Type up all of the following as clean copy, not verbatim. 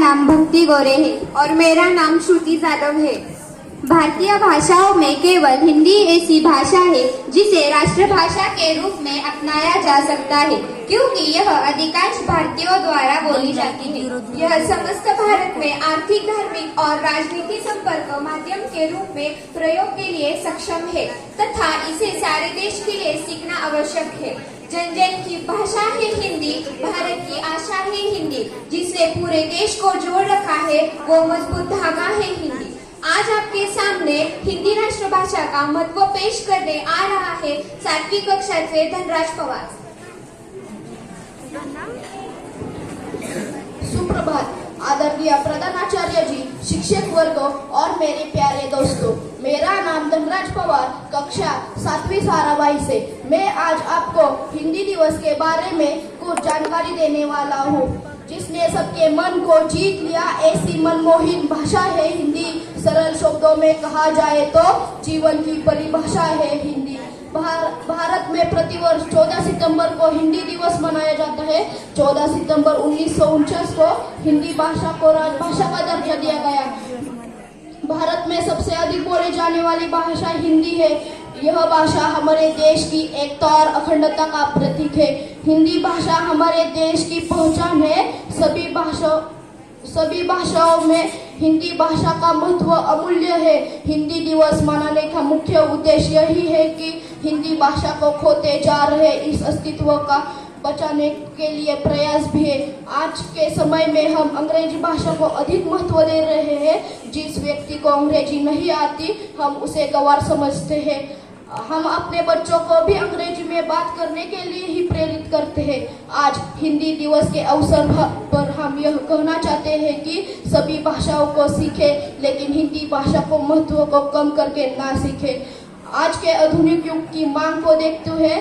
नाम भक्ति गोरे है और मेरा नाम श्रुति जाधव है। भारतीय भाषाओं में केवल हिंदी ऐसी भाषा है जिसे राष्ट्रभाषा के रूप में अपनाया जा सकता है, क्योंकि यह अधिकांश भारतीयों द्वारा बोली जाती है। यह समस्त भारत में आर्थिक, धार्मिक और राजनीतिक संपर्क माध्यम के रूप में प्रयोग के लिए सक्षम है तथा इसे सारे देश के लिए सीखना आवश्यक है। जन जन की भाषा है हिंदी, भारत की आशा है हिंदी, जिसने पूरे देश को जोड़ रखा है वो मजबूत धागा है हिंदी। आज आपके सामने हिंदी राष्ट्रभाषा का महत्व पेश करने आ रहा है 7वीं कक्षा से धनराज पवार। सुप्रभात आदरणीय प्रधानाचार्य जी, शिक्षक वर्ग और मेरे प्यारे दोस्तों, मेरा नाम धनराज पवार, कक्षा 7वीं साराबाई से। मैं आज आपको हिंदी दिवस के बारे में कुछ जानकारी देने वाला हूँ, जिसने सबके मन को जीत लिया। ऐसी मनमोहन भाषा है हिंदी। सरल शब्दों में कहा जाए तो जीवन की परिभाषा है हिंदी। भारत में प्रतिवर्ष 14 सितंबर को हिंदी दिवस मनाया जाता है। 14 सितंबर 1949 को हिंदी भाषा को राजभाषा का दर्जा दिया गया। भारत में सबसे अधिक बोले जाने वाली भाषा हिंदी है। यह भाषा हमारे देश की एकता और अखंडता का प्रतीक है। हिंदी भाषा हमारे देश की पहचान है। सभी भाषाओं में हिंदी भाषा का महत्व अमूल्य है। हिंदी दिवस मनाने का मुख्य उद्देश्य यही है कि हिंदी भाषा को खोते जा रहे इस अस्तित्व का बचाने के लिए प्रयास भी है। आज के समय में हम अंग्रेजी भाषा को अधिक महत्व दे रहे हैं। जिस व्यक्ति को अंग्रेजी नहीं आती हम उसे गंवार समझते हैं। हम अपने बच्चों को भी अंग्रेजी में बात करने के लिए ही प्रेरित करते हैं। आज हिंदी दिवस के अवसर पर हम यह कहना चाहते हैं कि सभी भाषाओं को सीखें, लेकिन हिंदी भाषा को महत्व को कम करके ना सीखें। आज के आधुनिक युग की मांग को देखते हुए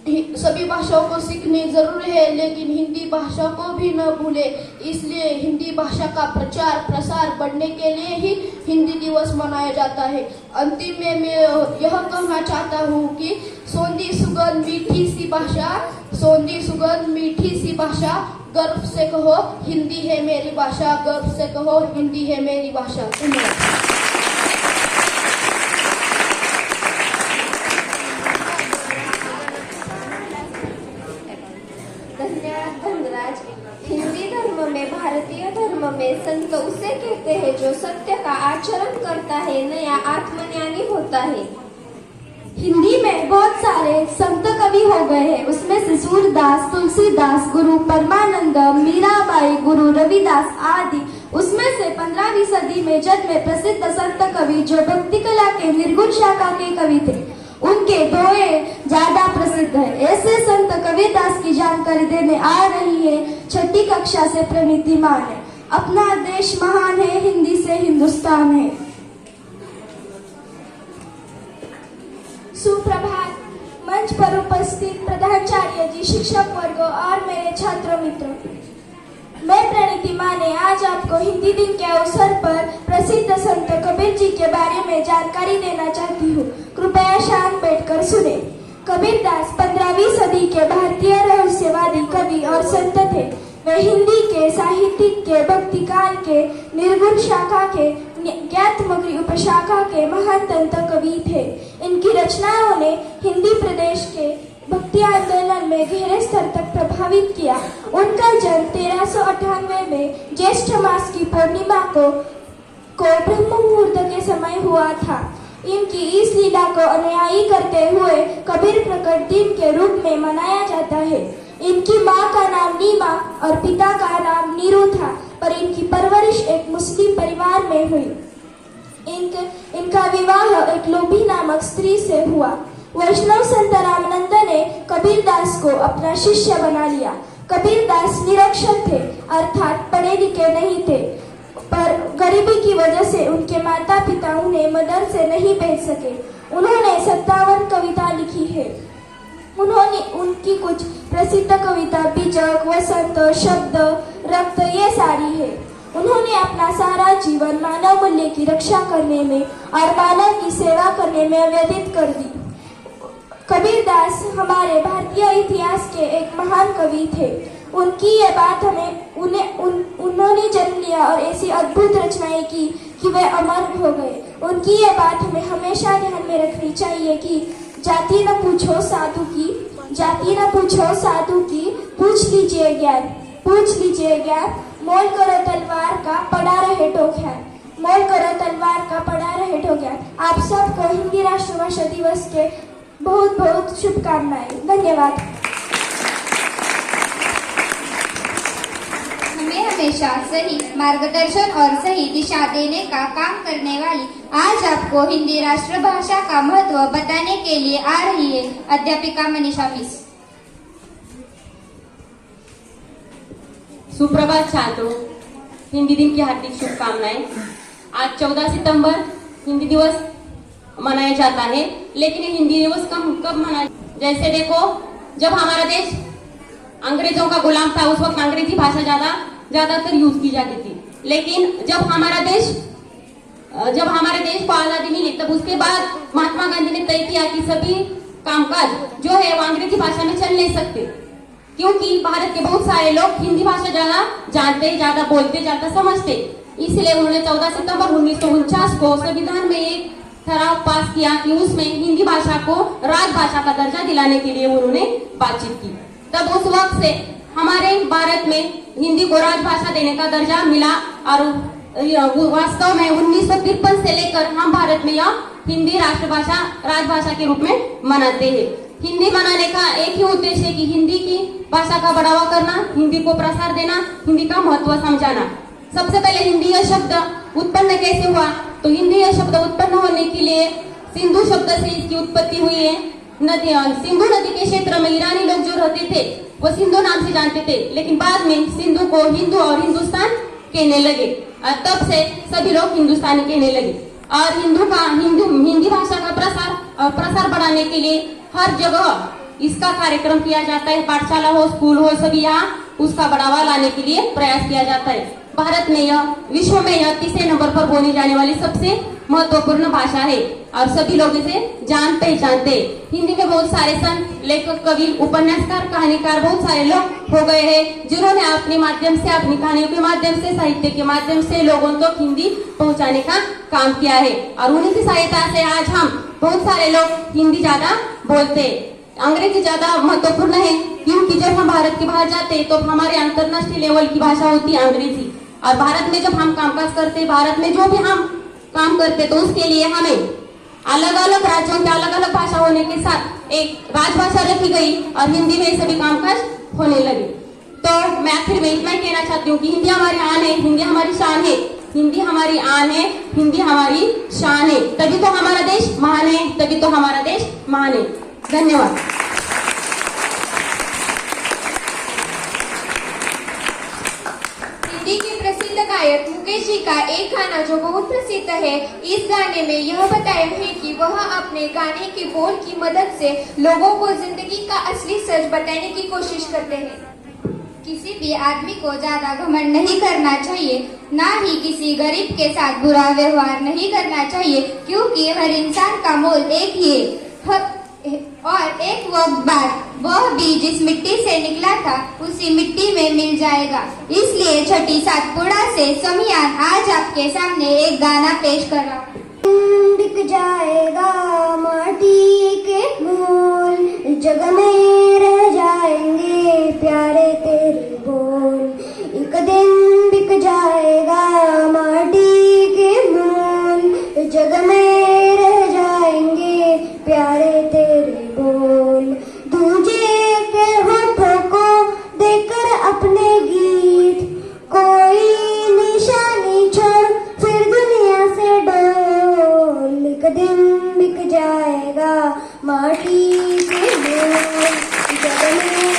सभी भाषाओं को सीखनी जरूरी है, लेकिन हिंदी भाषा को भी न भूले। इसलिए हिंदी भाषा का प्रचार प्रसार बढ़ने के लिए ही हिंदी दिवस मनाया जाता है। अंतिम में मैं यह कहना चाहता हूँ कि सोंधी सुगंध मीठी सी भाषा, सोंधी सुगंध मीठी सी भाषा, गर्व से कहो हिंदी है मेरी भाषा, गर्व से कहो हिंदी है मेरी भाषा। धनराज, हिंदी धर्म में, भारतीय धर्म में संत उसे कहते हैं जो सत्य का आचरण करता है, नया आत्मज्ञानी होता है। हिंदी में बहुत सारे संत कवि हो गए हैं। उसमें से सूरदास, तुलसीदास, गुरु परमानंद, मीराबाई, गुरु रविदास आदि। उसमें से 15वीं सदी में जग में प्रसिद्ध संत कवि जो भक्ति कला के निर्गुण शाखा के कवि थे, उनके दोहे ज्यादा प्रसिद्ध है। ऐसे संत कबीरदास की जानकारी देने आ रही है 6ठी कक्षा से प्रणीति मान है। अपना देश महान है, हिंदी से हिंदुस्तान है। सुप्रभात। मंच पर उपस्थित प्रधानाचार्य जी, शिक्षक वर्ग और मेरे छात्र मित्र, मैं प्रणीति माने आज आपको हिंदी दिन के अवसर पर प्रसिद्ध संत कबीर जी के बारे में जानकारी देना चाहती हूँ। कृपया शांत बैठकर सुने। कबीरदास 15वीं सदी के भारतीय रहस्यवादी कवि और संत थे। वे हिंदी के साहित्यिक के, भक्ति काल के, निर्गुण शाखा के, ज्ञातमग्री उपशाखा के महान संत कवि थे। इनकी रचनाओं ने हिंदी प्रदेश के भक्ति आंदोलन में गहरे स्तर तक प्रभावित किया। उनका जन्म 1398 में ज्येष्ठ मास की पूर्णिमा को ब्रह्म मुहूर्त के समय हुआ था। इनकी इस लीला को अनुयायी करते हुए कबीर प्रकट दिन के रूप में मनाया जाता है। इनकी माँ का नाम नीमा और पिता का नाम नीरू था, पर इनकी परवरिश एक मुस्लिम परिवार में हुई। इनका विवाह एक लोभी नामक स्त्री से हुआ। वैष्णव संत रामानंद ने कबीरदास को अपना शिष्य बना लिया। कबीरदास निरक्षर थे, अर्थात पढ़े लिखे नहीं थे, पर गरीबी की वजह से उनके माता पिता उन्हें मदरसे नहीं भेज सके। उन्होंने 57 कविता लिखी है। उनकी कुछ प्रसिद्ध कविता बीजक, वसंत, शब्द, रक्त ये सारी है। उन्होंने अपना सारा जीवन मानव मूल्य की रक्षा करने में और मानव की सेवा करने में व्यतीत कर दी। कबीरदास हमारे भारतीय इतिहास के एक महान कवि थे। उनकी ये बात उन्होंने जन्म लिया और ऐसी अद्भुत रचनाएं की कि वे अमर हो गए। उनकी ये बात हमें हमेशा ध्यान में रखनी चाहिए कि जाति न पूछो साधु की, जाति न पूछो साधु की, पूछ लीजिए ज्ञान, मोल करो तलवार का पड़ा रहे ठोक्यार, मोल करो तलवार का पड़ा रहे ठोक्यार। आप सबको हिंदी राष्ट्रभाषा दिवस के बहुत बहुत शुभकामनाएं। धन्यवाद। हमें हमेशा सही मार्गदर्शन और सही दिशा देने का काम करने वाली आज आपको हिंदी राष्ट्रभाषा का महत्व बताने के लिए आ रही है अध्यापिका मनीषा मिस। सुप्रभात छात्रों, हिंदी दिन की हार्दिक शुभकामनाएं। आज 14 सितंबर हिंदी दिवस मनाया जाता है, लेकिन ये हिंदी दिवस कब मनाया? जैसे देखो, जब हमारा देश अंग्रेजों का गुलाम था उस वक्त अंग्रेजी भाषा ज्यादातर यूज की जाती थी। लेकिन जब हमारे देश को आजादी मिली तब उसके बाद महात्मा गांधी ने तय किया कि सभी कामकाज जो है वो अंग्रेजी भाषा में चल नहीं सकते, क्योंकि भारत के बहुत सारे लोग हिंदी भाषा ज्यादा जानते, ज्यादा बोलते, ज्यादा समझते। इसलिए उन्होंने 14 सितंबर 1949 को संविधान में एक ठराव पास किया कि उसमें हिंदी भाषा को राजभाषा का दर्जा दिलाने के लिए उन्होंने बातचीत की। तब उस वक्त से हमारे भारत में हिंदी को राजभाषा देने का दर्जा मिला और वास्तव में 1953 से लेकर हम भारत में यह हिंदी राजभाषा के रूप में मनाते हैं। हिंदी मनाने का एक ही उद्देश्य है कि हिंदी की भाषा का बढ़ावा करना, हिंदी को प्रसार देना, हिंदी का महत्व समझाना। सबसे पहले हिंदी यह शब्द उत्पन्न कैसे हुआ? तो हिंदी यह शब्द उत्पन्न होने के लिए सिंधु शब्द से इसकी उत्पत्ति हुई है। सिंधु नदी के क्षेत्र में ईरानी लोग जो रहते थे वो सिंधु नाम से जानते थे, लेकिन बाद में सिंधु को हिंदू और हिंदुस्तान कहने लगे और तब से सभी लोग हिंदुस्तानी कहने लगे। और हिंदी भाषा का प्रसार बढ़ाने के लिए हर जगह इसका कार्यक्रम किया जाता है। पाठशाला हो, स्कूल हो, सभी यहाँ उसका बढ़ावा लाने के लिए प्रयास किया जाता है। भारत में यह विश्व में यह तीसरे नंबर पर बोली जाने वाली सबसे महत्वपूर्ण भाषा है और सभी लोग इसे जान पहचानते। हिंदी में बहुत सारे संत, लेखक, कवि, उपन्यासकार, कहानीकार बहुत सारे लोग हो गए हैं जिन्होंने अपने माध्यम से, अपनी कहानियों के माध्यम से, साहित्य के माध्यम से लोगों तक हिंदी पहुंचाने का काम किया है। और उन्हीं की सहायता से आज हम बहुत सारे लोग हिंदी ज्यादा बोलते। अंग्रेजी ज्यादा महत्वपूर्ण है क्योंकि जब हम भारत के बाहर जाते तो हमारे अंतरराष्ट्रीय लेवल की भाषा होती है अंग्रेजी। और भारत में जब हम कामकाज करते, भारत में जो भी हम काम करते तो उसके लिए हमें अलग अलग राज्यों की अलग अलग भाषा होने के साथ एक राजभाषा रखी गई और हिंदी में सभी कामकाज होने लगे। तो मैं आखिर में इतना कहना चाहती हूँ कि हिंदी हमारी आन है, हिंदी हमारी शान है, हिंदी हमारी आन है, हिंदी हमारी शान है। तभी तो हमारा देश महान है, तभी तो हमारा देश महान है। धन्यवाद। हिंदी के प्रसिद्ध गायक मुकेश जी का एक गाना जो बहुत प्रसिद्ध है, इस गाने में यह बताया है कि वह अपने गाने के बोल की मदद से लोगों को जिंदगी का असली सच बताने की कोशिश करते हैं। किसी भी आदमी को ज्यादा घमंड नहीं करना चाहिए, ना ही किसी गरीब के साथ बुरा व्यवहार नहीं करना चाहिए, क्योंकि हर इंसान का मोल एक ही है और एक वक्त बाद वह भी जिस मिट्टी से निकला था उसी मिट्टी में मिल जाएगा। इसलिए छठी सातपुड़ा से समियान आज आपके सामने एक गाना पेश कर रहा हूँ। बिक जाएगा माटी के मोल, जग में रह जाएंगे प्यारे तेरे बोल। एक दिन बिक जाएगा माटी के मोल, जग में रह जाएंगे प्यारे तेरे बोल। दूजे के होठों को देकर अपने गीत, कोई निशानी छोड़ फिर दुनिया से डोल। एक दिन बिक जाएगा माटी के मोल, जग में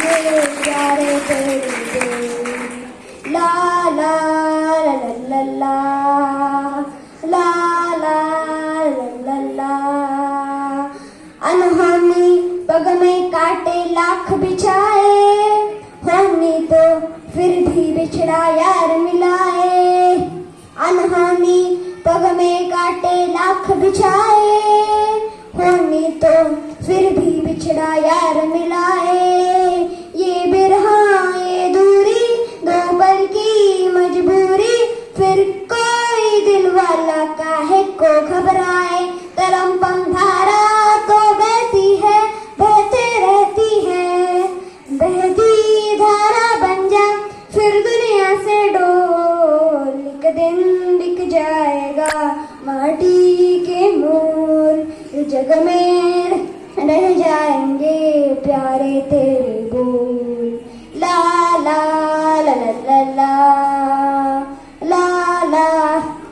रह प्यारे तेरे बोल। ला ला ला ला ला ला ला ला। अनहोनी पग में काटे लाख बिछाए, होनी तो फिर भी बिछड़ा यार मिलाए। अनहोनी पग में काटे लाख बिछाए, होनी तो फिर भी बिछड़ा यार मिलाए। ये रह जाएंगे प्यारे तेरे बोल। ला ला ला ला ला ला ला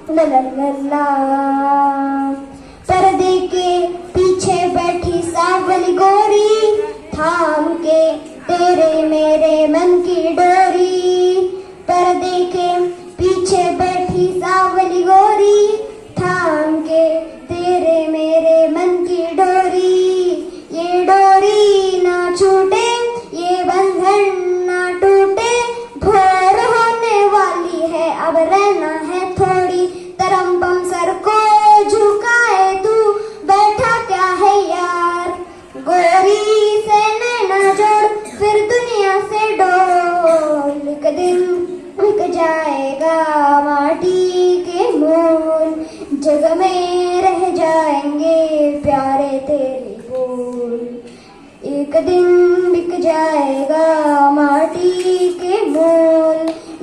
ला ला ला ला। पर्दे के पीछे बैठी सावली गोरी, थाम के तेरे मेरे मन की डोरी। पर्दे के पीछे बैठी सावली गोरी, थाम के तेरे मेरे मन की डोरी। ये डोरी ना छूटे, ये बंधन ना टूटे, भोर होने वाली है अब रहना है थोड़ी। तरम्बम सर को झुकाए तू बैठा क्या है यार, गोरी से नैना जोड़ फिर दुनिया से डोल। एक दिन बिक जाएगा माटी के मोल, जग में रह जाएंगे प्यारे तेरे बोल। एक दिन बिक जाएगा माटी के मोल,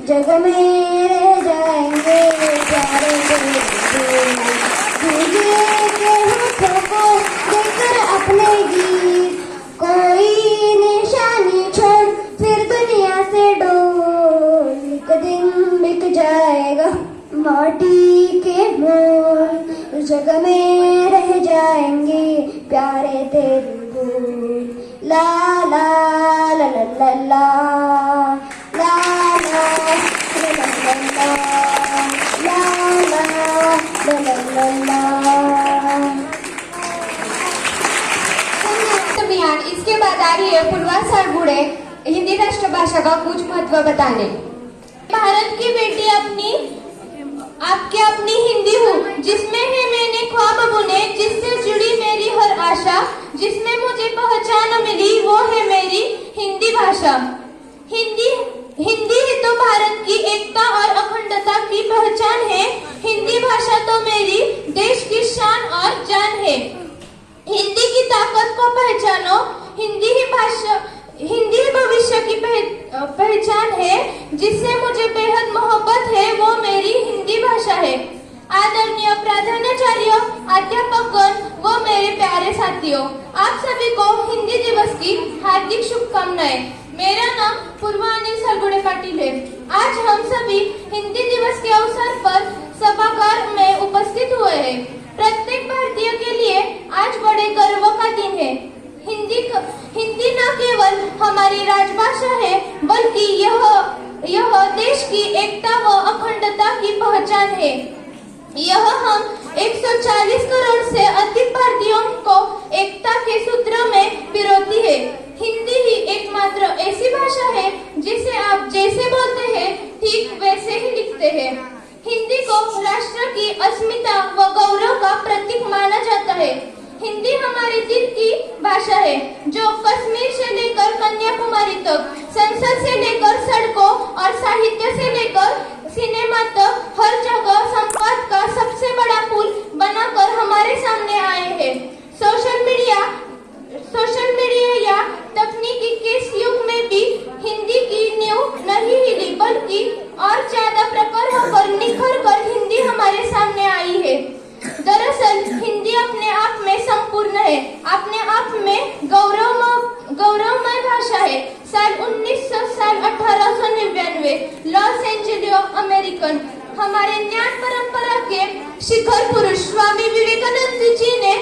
जग में रह जाएंगे प्यारे तेरे बोल। भीगे के होठों को देकर अपने गीत, कोई निशानी छोड़ फिर दुनिया से डोल। एक दिन बिक जाएगा माटी के मोल, जग में रह जाएंगे प्यारे तेरे बोल। ला ला ला ला ला ला ला ला ला ला ला ला। अभियान इसके बाद आ रही है फुलवार सालगुड़े हिंदी राष्ट्रभाषा का कुछ महत्व बताने। भारत की बेटी अपनी आपके अपनी हिंदी हूँ, जिसमें है मैंने ख्वाब बुने, जिससे जुड़ी मेरी हर आशा, जिसमें मुझे पहचान मिली वो है मेरी हिंदी भाषा। हिंदी ही तो भारत की एकता और अखंडता की पहचान है। हिंदी भाषा तो मेरी देश की शान और जान है। हिंदी की ताकत को पहचानो, हिंदी ही भविष्य की पहचान है, जिससे मुझे बेहद मोहब्बत है वो मेरी हिंदी भाषा है। आदरणीय प्राधान्याचार्य, अध्यापकगण व मेरे प्यारे साथियों, आप सभी को हिंदी दिवस की हार्दिक शुभकामनाएं। मेरा नाम पूर्वानी सरगुड़े पाटिल है। आज हम सभी हिंदी दिवस के अवसर पर सभागार में उपस्थित हुए हैं। प्रत्येक भारतीय के लिए आज बड़े गर्व का दिन है। हिंदी न केवल हमारी राजभाषा है, बल्कि यह देश की एकता व अखंडता की पहचान है। यह हम 140 करोड़ से अधिक भारतीयों को एकता के सूत्र में पिरोती है। हिंदी ही एकमात्र ऐसी भाषा है जिसे आप जैसे बोलते हैं ठीक वैसे ही लिखते हैं। हिंदी को राष्ट्र की अस्मिता व गौरव का प्रतीक माना जाता है। हिंदी हमारे दिल की भाषा है, जो कश्मीर से लेकर कन्याकुमारी तक, संसद से लेकर सड़कों और साहित्य से लेकर सिनेमा तक हर जगह संवाद का सबसे बड़ा पुल बनाकर हमारे सामने आए हैं। सोशल मीडिया या तकनीकी के इस युग में भी हिंदी की नींव नहीं हिली, बल्कि और ज्यादा प्रखर होकर निखर कर हिंदी हमारे सामने आई है। दरअसल हिंदी अपने आप में संपूर्ण है, अपने आप में गौरवमय भाषा है। साल 1899 लॉस एंजेलिस अमेरिकन हमारे ज्ञान परंपरा के शिखर पुरुष स्वामी विवेकानंद जी ने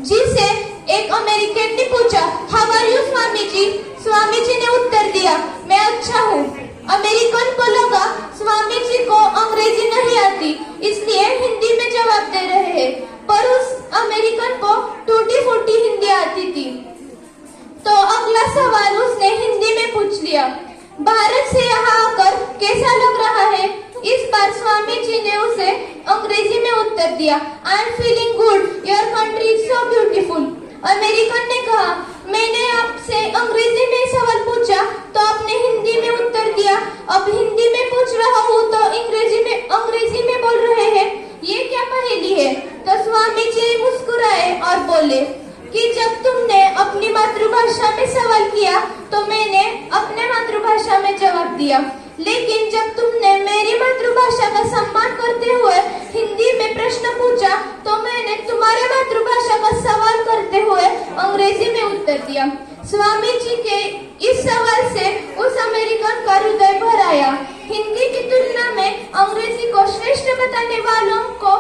जिसे एक अमेरिकन ने पूछा, how are you Swami ji? Swami ji ने उत्तर दिया, मैं अच्छा हूँ। अमेरिकन को लगा स्वामी जी को अंग्रेजी नहीं आती, इसलिए हिंदी में जवाब दे रहे हैं, पर उस अमेरिकन को टूटी फूटी हिंदी आती थी। तो अगला सवाल उसने हिंदी में पूछ लिया, भारत से यहाँ आकर कैसा लग रहा है? इस बार स्वामी जी ने उसे अंग्रेजी में उत्तर दिया, I am feeling good, your country is so beautiful. American ने कहा, मैंने आपसे अंग्रेजी में सवाल पूछा तो आपने हिंदी में उत्तर दिया, अब हिंदी में पूछ रहा हूँ तो अंग्रेजी में बोल रहे हैं, ये क्या पहेली है? तो स्वामी जी मुस्कुराए और बोले कि जब तुमने अपनी मातृभाषा में सवाल किया तो मैंने अपने मातृभाषा में जवाब दिया, लेकिन जब तुमने मेरी मातृभाषा का सम्मान करते हुए हिंदी में प्रश्न पूछा तो मैंने तुम्हारे मातृभाषा का सवाल करते अंग्रेजी में उत्तर दिया। स्वामी जी के इस सवाल से उस अमेरिकन का हृदय भर आया। हिंदी की तुलना में अंग्रेजी को श्रेष्ठ बताने वालों को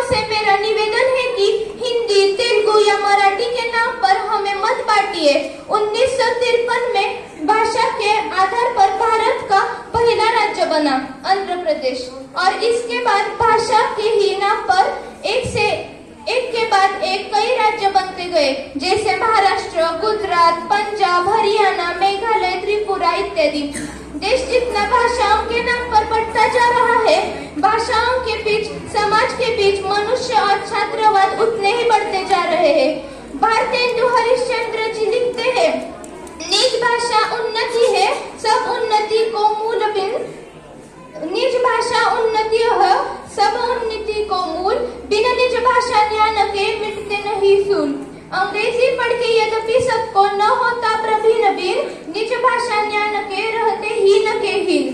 से मेरा निवेदन है कि हिंदी, तेलुगु या मराठी के नाम पर हमें मत बांटिए। 1953 में भाषा के आधार पर भारत का पहला राज्य बना आंध्र प्रदेश, और इसके बाद भाषा के ही नाम पर एक के बाद एक कई राज्य बनते गए, जैसे महाराष्ट्र, गुजरात, पंजाब, हरियाणा, मेघालय, त्रिपुरा इत्यादि। देश जितना भाषाओं के नाम पर बढ़ता जा रहा है, भाषाओं के बीच, समाज के बीच मनुष्य और छात्रवाद उतने ही बढ़ते जा रहे हैं। भारतेंदु हरिश्चंद्र जी लिखते हैं, निज भाषा उन्नति है, सब उन्नति को मूल बिन। निज भाषा उन्नति है, सब उन्नति को मूल, बिना निज भाषा ज्ञान के मिटते नहीं फूल। अंग्रेजी पढ़ के यद्यपि सबको न होता प्रवीण बीन, निज भाषा ज्ञान के रहते हीन के हीन।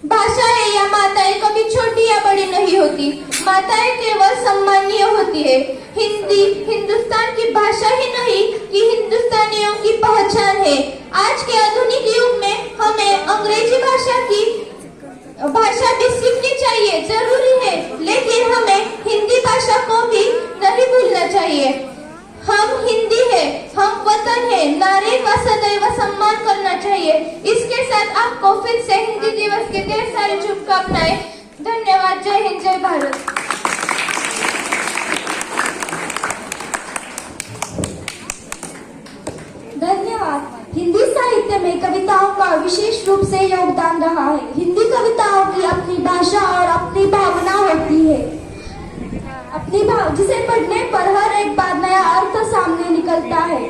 भाषाएं या माताएं कभी छोटी या बड़ी नहीं होती, माताएं केवल सम्मानीय होती है। हिंदी हिंदुस्तान की भाषा ही नहीं कि हिंदुस्तानियों की पहचान है। आज के आधुनिक युग में हमें अंग्रेजी भाषा भी सीखनी चाहिए, जरूरी है, लेकिन हमें हिंदी भाषा को भी नहीं भूलना चाहिए। हम हिंदी है, हम वतन है, नारे का सदैव सम्मान करना चाहिए। इसके साथ आपको फिर से हिंदी दिवस के ढेर सारी शुभकामनाएं। धन्यवाद। जय हिंद, जय भारत। धन्यवाद। हिंदी साहित्य में कविताओं का विशेष रूप से योगदान रहा है। हिंदी कविताओं की अपनी भाषा और अपनी भावना होती है, जिसे पढ़ने पर हर एक बार नया अर्थ सामने निकलता है।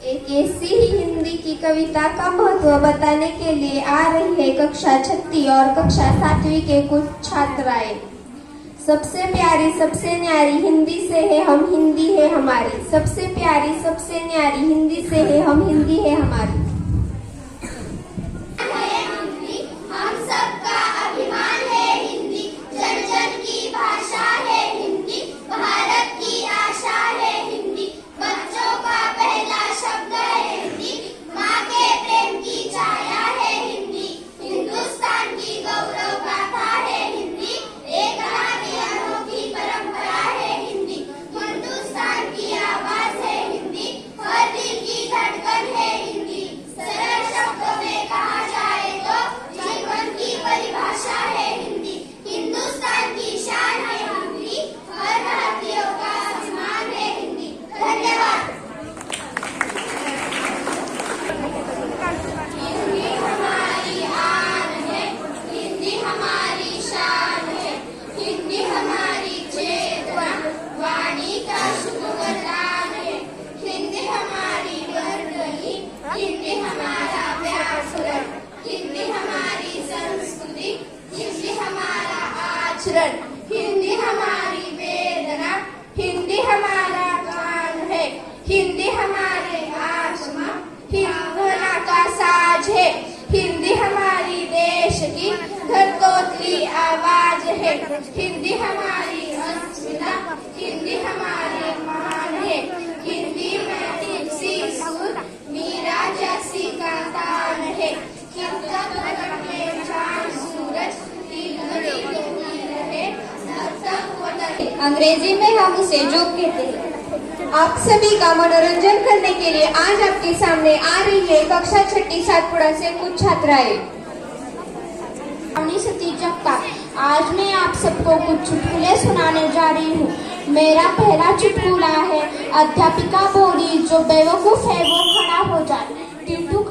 एक ऐसी ही हिंदी की कविता का महत्व बताने के लिए आ रही है कक्षा 6 और कक्षा 7 के कुछ छात्राएं। सबसे प्यारी सबसे न्यारी हिंदी से है हम, हिंदी है हमारी। सबसे प्यारी सबसे न्यारी हिंदी से है हम, हिंदी है हमारी। हम सबका अभिमान है हिंदी, जन जन की भाषा है हिंदी, भारत की आशा है हिंदी, बच्चों का पहला शब्द है हिंदी, माँ के प्रेम की छाया है हिंदी, हिंदुस्तान की गौरव गाथा है हिंदी, एकता की अनोखी परंपरा है हिंदी, हिंदुस्तान की आवाज है हिंदी, हर दिल की धड़कन है हिंदी। सरल शब्दों में कहा जाए तो जीवन की परिभाषा है हिंदी, हिंदुस्तान की शान है हिंदी, हर भारतीयों का सम्मान है हिंदी। धन्यवाद। हिंदी हमारी आन है, हिंदी हमारी शान है, हिंदी हमारी चेतना, वाणी का शुभ वरदान है, हिंदी हमारी वर्तनी, हिंदी हमारा व्याकरण, हिंदी हमारी संस्कृति, हिंदी हमारा आचरण, हिंदी हमारी वेदना, हिंदी हमारा गान है, हिंदी हमारे आत्मा, हिंदुना का साज है, हिंदी हमारी देश की धड़कती आवाज है, हिंदी हमारी अस्मिता, हिंदी हमारे मान है, हिंदी में तुलसी सुर, मीरा जैसी का तान है, अंग्रेजी में हम उसे जोक कहते हैं। आप सभी का मनोरंजन करने के लिए आज आपके सामने आ रही है कक्षा 6 सातपुड़ा से कुछ छात्राएं। सतीश जगताप। आज मैं आप सबको कुछ चुटकुले सुनाने जा रही हूँ। मेरा पहला चुटकुला है, अध्यापिका बोली जो बेवकूफ है वो खड़ा हो जाए। टीटू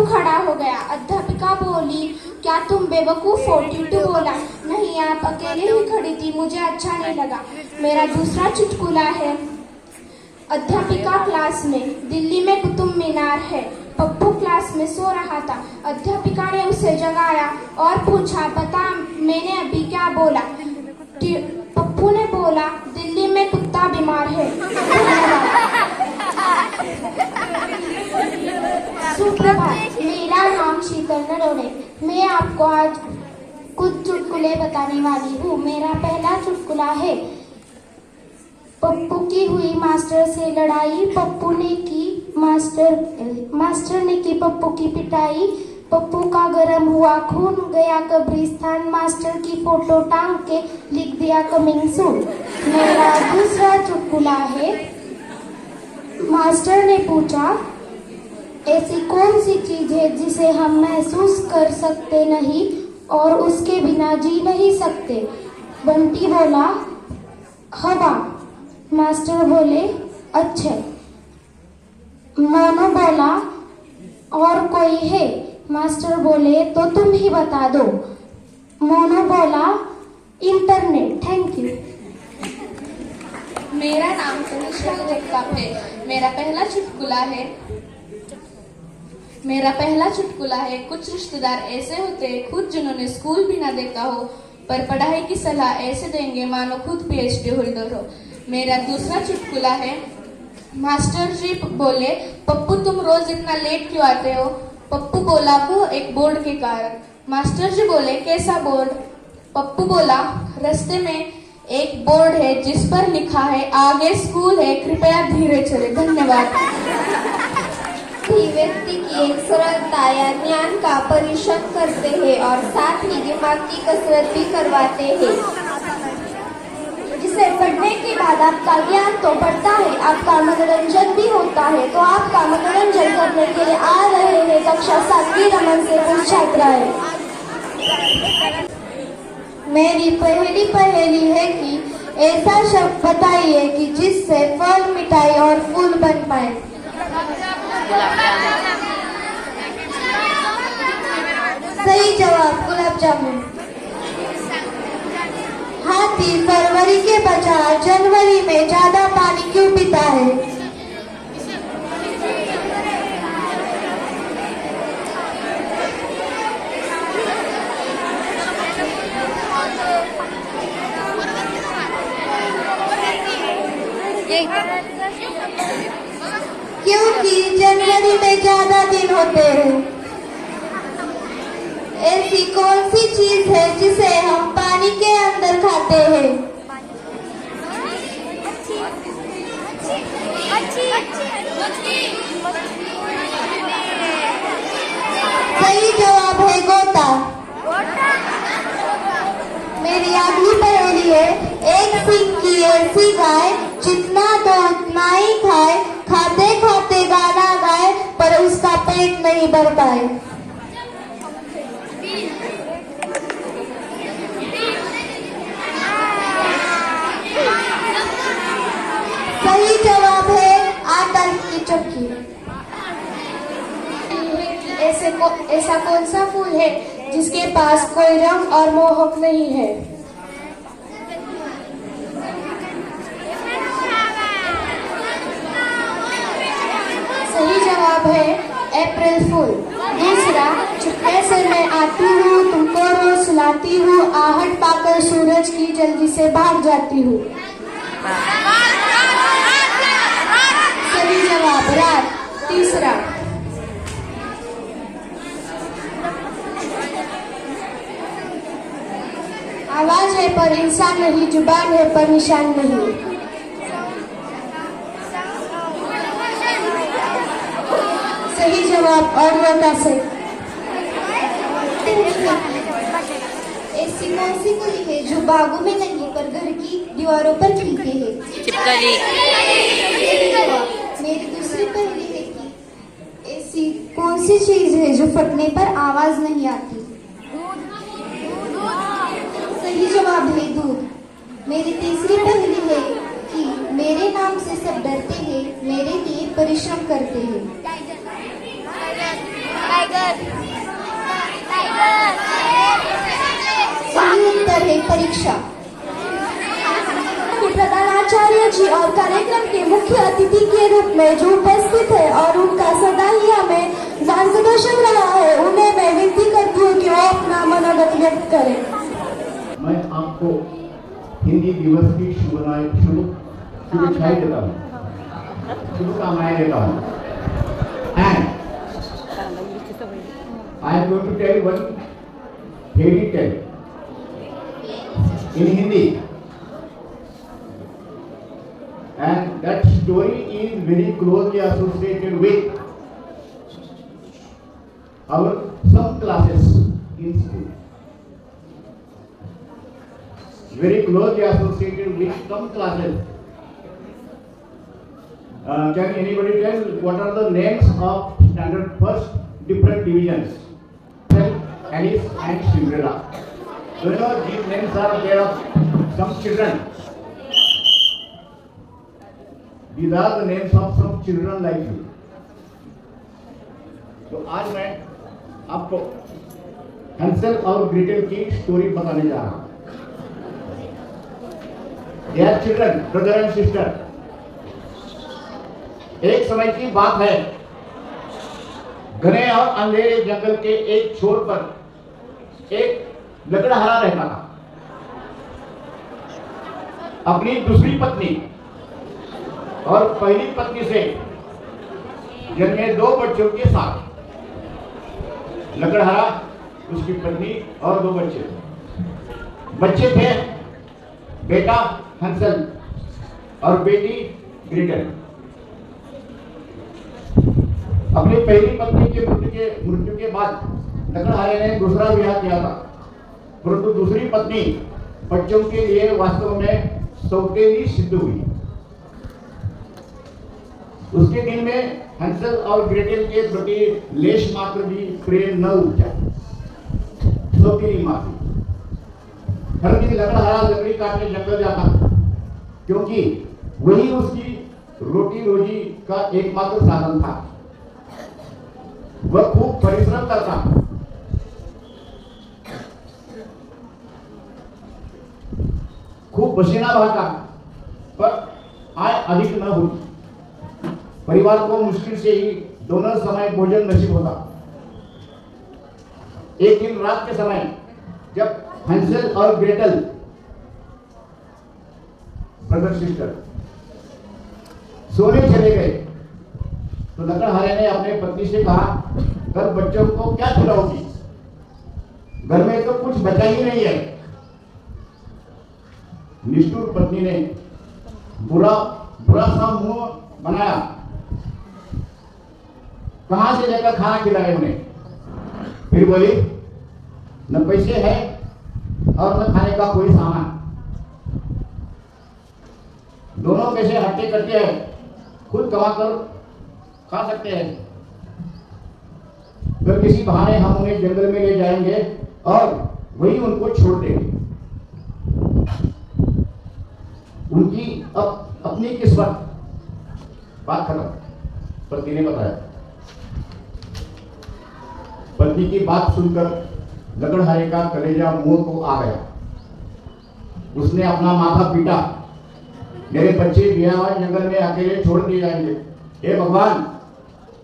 खड़ा हो गया। अध्यापिका बोली, क्या तुम बेवकूफ हो? टीटू बोला, नहीं, आप अकेले ही खड़ी थी, मुझे अच्छा नहीं लगा। मेरा दूसरा चुटकुला है, अध्यापिका क्लास में, दिल्ली में कुतुब मीनार है, पप्पू क्लास में सो रहा था। अध्यापिका ने उसे जगाया और पूछा, बता मैंने अभी क्या बोला? पप्पू ने बोला, दिल्ली में कुत्ता बीमार है। सुप्रभात, मेरा नाम शीतल नरोड़े। मैं आपको आज कुछ चुटकुले बताने वाली हूँ। मेरा पहला चुटकुला है, पप्पू की हुई मास्टर से लड़ाई, पप्पू ने की मास्टर ने की पप्पू की पिटाई, पप्पू का गरम हुआ खून, गया कब्रिस्तान, मास्टर की फोटो टांग के लिख दिया कमिंग सून। मेरा दूसरा चुटकुला है। मास्टर ने पूछा, ऐसी कौन सी चीज है जिसे हम महसूस कर सकते नहीं और उसके बिना जी नहीं सकते? बंटी बोला, हवा। मास्टर बोले, अच्छा। मोनू बोला, और कोई है? मास्टर बोले, तो तुम ही बता दो। मोनू बोला, इंटरनेट। Thank you. मेरा नाम तनिष्का जगताप है। मेरा पहला चुटकुला है। कुछ रिश्तेदार ऐसे होते हैं खुद जिन्होंने स्कूल भी ना देखा हो, पर पढ़ाई की सलाह ऐसे देंगे मानो खुद PhD होल्डर हो। मेरा दूसरा चुटकुला है। मास्टर जी बोले, पप्पू तुम रोज इतना लेट क्यों आते हो? पप्पू बोला, वो एक बोर्ड के कारण। मास्टर जी बोले, कैसा बोर्ड? पप्पू बोला, रास्ते में एक बोर्ड है जिस पर लिखा है, आगे स्कूल है, कृपया धीरे चले। धन्यवाद। व्यक्ति की एक सरलता या ज्ञान का परीक्षण करते हैं और साथ ही दिमाग की कसरत भी करवाते हैं, जिसे पढ़ने के बाद आपका ज्ञान तो बढ़ता है, आपका मनोरंजन भी होता है। तो आपका मनोरंजन करने के लिए आ रहे हैं कक्षा 7वीं रमन से कुछ छात्राएं। मेरी पहली पहेली है कि ऐसा शब्द बताइए कि जिससे फल, मिठाई और फूल बन पाए। सही जवाब, गुलाब जामुन। हाथी फरवरी के बजाय जनवरी में ज्यादा पानी क्यों पीता है? क्योंकि जनवरी में ज्यादा दिन होते हैं। ऐसी कौन सी चीज है जिसे हम पानी के अंदर खाते हैं? सही जवाब है गोता। मेरी अगली पहेली है। एक सिंह की ऐसी गाय, जितना दो उतना ही खाए, खाते खाते गाना गाए, पर उसका पेट नहीं भर पाए। सही जवाब है आटा की चक्की। ऐसा कौन सा फूल है जिसके पास कोई रंग और मोहक नहीं है? सही जवाब है अप्रैल फूल। दूसरा, चुपके से मैं आती हूँ, तुमको रोज सुलाती हूँ, आहट पाकर सूरज की जल्दी से भाग जाती हूँ। सही जवाब रात। तीसरा, आवाज है पर इंसान नहीं, जुबान है पर निशान नहीं। सही जवाब और रोटा से। ऐसी कौन सी कली है जो बागों में नहीं पर घर की दीवारों पर खिलती है? छिपकली। मेरी दूसरी पहेली है कि ऐसी कौन सी चीज है जो फटने पर आवाज नहीं आती? सही जवाब है दूध। मेरी तीसरी पहेली है कि मेरे नाम से सब डरते हैं, मेरे लिए परिश्रम करते हैं। सही उत्तर है परीक्षा। प्रधानाचार्य जी और कार्यक्रम के मुख्य अतिथि के रूप में जो उपस्थित है और उनका सदा ही हमें मार्गदर्शन रहा है, उन्हें मैं विनती करती हूँ कि वो अपना मनोगत व्यक्त करें। मैं आपको हिंदी दिवस की शुभेच्छाएं देता हूँ, शुभकामनाएं देता हूँ। And I am going to tell one fairy tale in Hindi. story is very closely associated with our some classes in school. Very closely associated with some classes. Can anybody tell what are the names of standard first different divisions? Alice and Cinderella. So you know these names are there of some children. These are the names of some children like you. तो आज मैं आपको हंसल और ग्रेटेल की story बताने जा रहा हूँ. They are children, brother and sister. एक समय की बात है, घने और अंधेरे जंगल के एक छोर पर एक लकड़हारा रहता था. अपनी दूसरी पत्नी और पहली पत्नी से जन्मे 2 बच्चों के साथ. लकड़हारा, उसकी पत्नी और 2 बच्चे. बच्चे थे बेटा हंसल और बेटी ग्रेटेल. अपनी पहली पत्नी के मृत्यु के बाद लकड़हारे ने दूसरा विवाह किया था, परंतु दूसरी पत्नी बच्चों के लिए वास्तव में सौतेली सिद्ध हुई. उसके दिल में हंसल और ग्रेटेल के प्रति लेश मात्र भी प्रेम न उपजा. सौतेली माँ थी. हर दिन लकड़हारा लकड़ी काटने जंगल जाता, क्योंकि वही उसकी रोटी रोजी का एकमात्र साधन था. वह खूब परिश्रम करता, खूब पसीना बहाता, पर आय अधिक न हुई. परिवार को मुश्किल से ही दोनों समय भोजन नसीब होता. एक दिन रात के समय जब हंसल और ग्रेटेल ब्रदर सिस्टर सोने चले गए, तो लकड़हारे ने अपने पत्नी से कहा, कल बच्चों को क्या खिलाओगी? घर में तो कुछ बचा ही नहीं है. निष्ठुर पत्नी ने बुरा सा मुंह बनाया. कहां से लेकर खाना खिलाए उन्हें? फिर बोली, न पैसे है और न खाने का कोई सामान. दोनों पैसे हट्टे करते हैं, खुद कमा कर खा सकते हैं. फिर किसी बहाने हम उन्हें जंगल में ले जाएंगे और वही उनको छोड़ देंगे. उनकी अपनी किस्मत. बात खत्म. पत्नी ने बताया. पत्नी की बात सुनकर लकड़हारे का कलेजा मुंह को आ गया. उसने अपना माथा पीटा. मेरे बच्चे बियाह जंगल में अकेले छोड़ दिए जाएंगे. हे भगवान,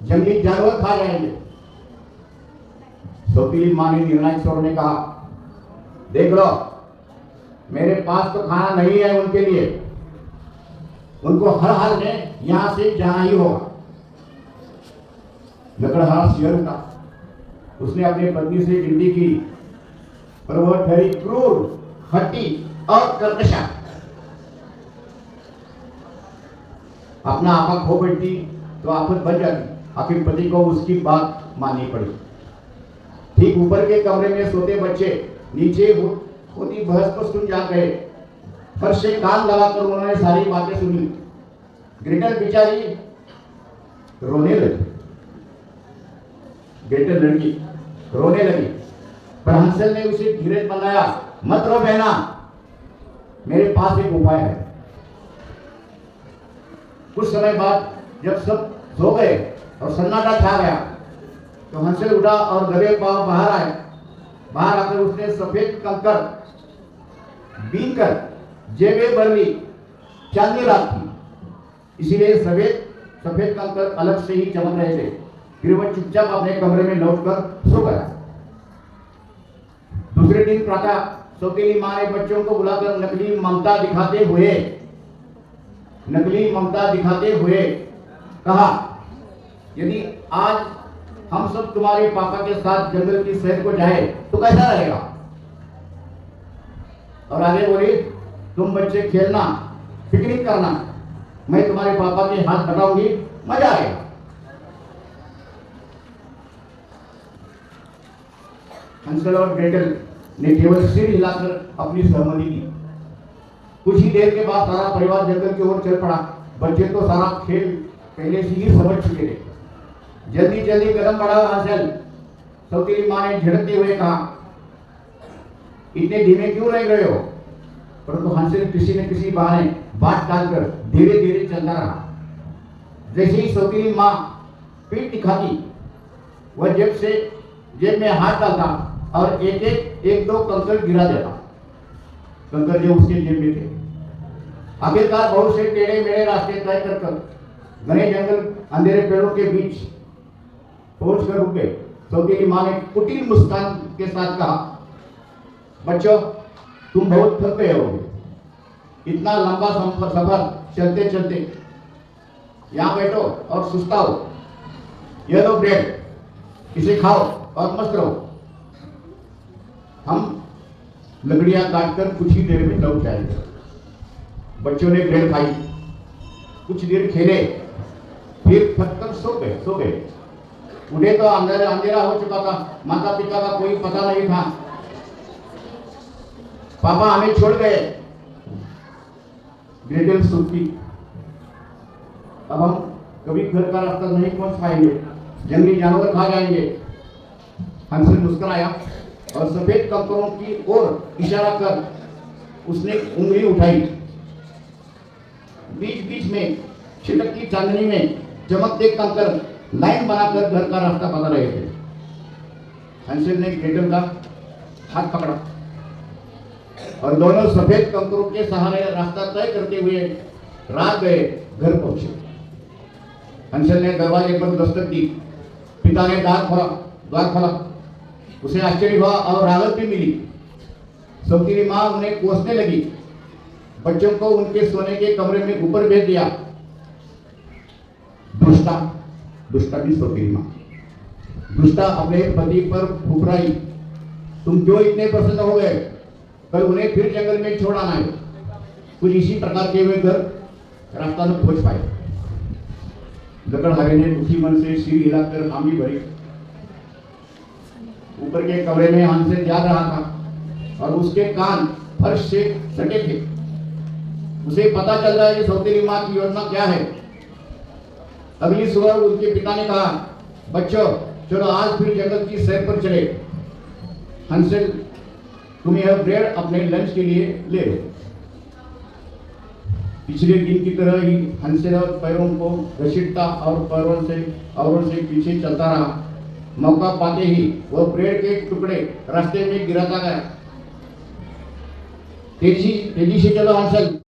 जंगली जानवर खा जाएंगे. सौतीली माँ ने निर्णायक स्वर में कहा, देख लो, मेरे पास तो खाना नहीं है उनके लिए. उनको हर हाल में यहां से जाना ही होगा. लकड़हारा सिर उठा. उसने अपनी पत्नी से विनती की, पर वह ठहरी क्रूर, हट्टी और कर्कशा. अपना आपा खो बैठती तो आफत बच जाती. आखिर पति को उसकी बात माननी पड़ी. ठीक ऊपर के कमरे में सोते बच्चे नीचे होती बहस को सुन जा गए. फर्श से कान लगाकर उन्होंने सारी बातें सुनी. ग्रेटेल बेचारी रोने लगी. ग्रेटेल लड़की रोने लगी, पर हंसल ने उसे धीरज बनाया. मत रो बहना, मेरे पास एक उपाय है. कुछ समय बाद जब सब सो गए और सन्नाटा छा गया, तो हंसल उठा और दबे पांव बाहर आए. बाहर आकर उसने सफेद कंकर बीन कर जेबें भर ली. चांदनी रात थी, इसीलिए सफेद कंकर अलग से ही चमक रहे थे. फिर वह चुपचाप अपने कमरे में लौटकर सो गया. दूसरे दिन प्रातः सौतेली माँ ने बच्चों को बुलाकर नकली ममता दिखाते हुए कहा, यदि आज हम सब तुम्हारे पापा के साथ जंगल की सैर को जाए तो कैसा रहेगा? और आगे बोली, तुम बच्चे खेलना, पिकनिक करना, मैं तुम्हारे पापा के हाथ बटाऊंगी, मजा आएगा। हंसल और ग्रेटल ने केवल सिर हिलाकर अपनी सहमति दी। कुछ ही देर के बाद सारा परिवार जंगल की ओर चल पड़ा। बच्चे तो सारा खेल पहले से ही समझ चुके थे। जल्दी जल्दी कदम बढ़ाओ हंसल, सौतेली माँ ने झड़कते हुए कहा। इतने धीमे क्यों रह गए हो? परंतु हंसल किसी न किसी बहाने बात टालकर धीरे धीरे चलता रहा। जैसे ही सौतेली माँ पीठ दिखाती, वह जेब में हाथ डालता और एक दो कंकर गिरा देता। कंकर जो उसके जेब में थे। आखिरकार बहुत से टेढ़े मेढ़े रास्ते तय कर घने जंगल अंधेरे पेड़ों के बीच पहुंचकर रुक गए। सौतेली माँ ने कुटिल मुस्कान के साथ कहा, बच्चों तुम बहुत थक गए होगे। इतना लंबा सफर चलते चलते यहाँ बैठो और सुस्ताओ। यह लो ब्रेड, इसे खाओ और मस्त रहो। हम लकड़ियां काटकर कुछ ही देर में लौट जाएंगे। बच्चों ने ब्रेड खाई, कुछ देर खेले, फिर थक कर सो गए। उन्हें तो अंधेरा हो चुका था। माता पिता का कोई पता नहीं था। पापा हमें छोड़ गए। ग्रेटल सूखी, अब हम कभी घर का रास्ता नहीं पहुंच पाएंगे, जंगली जानवर खा जाएंगे। हंसल मुस्कुराया और सफेद कंकरों की ओर इशारा कर उसने उंगली उठाई। बीच बीच में छिटकती चांदनी में चमकते कंकर लाइन बनाकर घर का रास्ता बना रहे थे। हंसल ने ग्रेटल का हाथ पकड़ा और दोनों सफेद कंकरों के सहारे रास्ता तय करते हुए रात गए घर पहुंचे। हंसल ने दरवाजे पर दस्तक दी। पिता ने द्वार खोला। उसे आश्चर्य हुआ और राहत भी मिली। सौतेली माँ उन्हें कोसने लगी। बच्चों को उनके सोने के कमरे में ऊपर भेज दिया। दुष्टा भी सौतेली माँ। दुष्टा अपने पति पर फुफराई, तुम क्यों इतने प्रसन्न हो गए? कल उन्हें फिर जंगल में छोड़ आना है। कुछ इसी प्रकार के वे घर रास्ता न खोज पाए। लकड़हारे ने दुखी मन से सिर हिलाकर हामी भरी। ऊपर के कमरे में हंसल जा रहा था और उसके कान फर्श से सटे थे। उसे पता चल रहा है कि सौतेली माँ की योजना क्या है। अगली सुबह उनके पिता ने कहा, बच्चों चलो आज फिर जंगल की सैर पर चले। हंसल तुम यह ब्रेड अपने लंच के लिए ले लो। पिछले दिन की तरह ही हंसल पैरों को घसीटता और पैरों से पीछे चलता रहा। मौका पाते ही वह ब्रेड के टुकड़े रास्ते में गिराता गया। तेजी से चलो हंसल।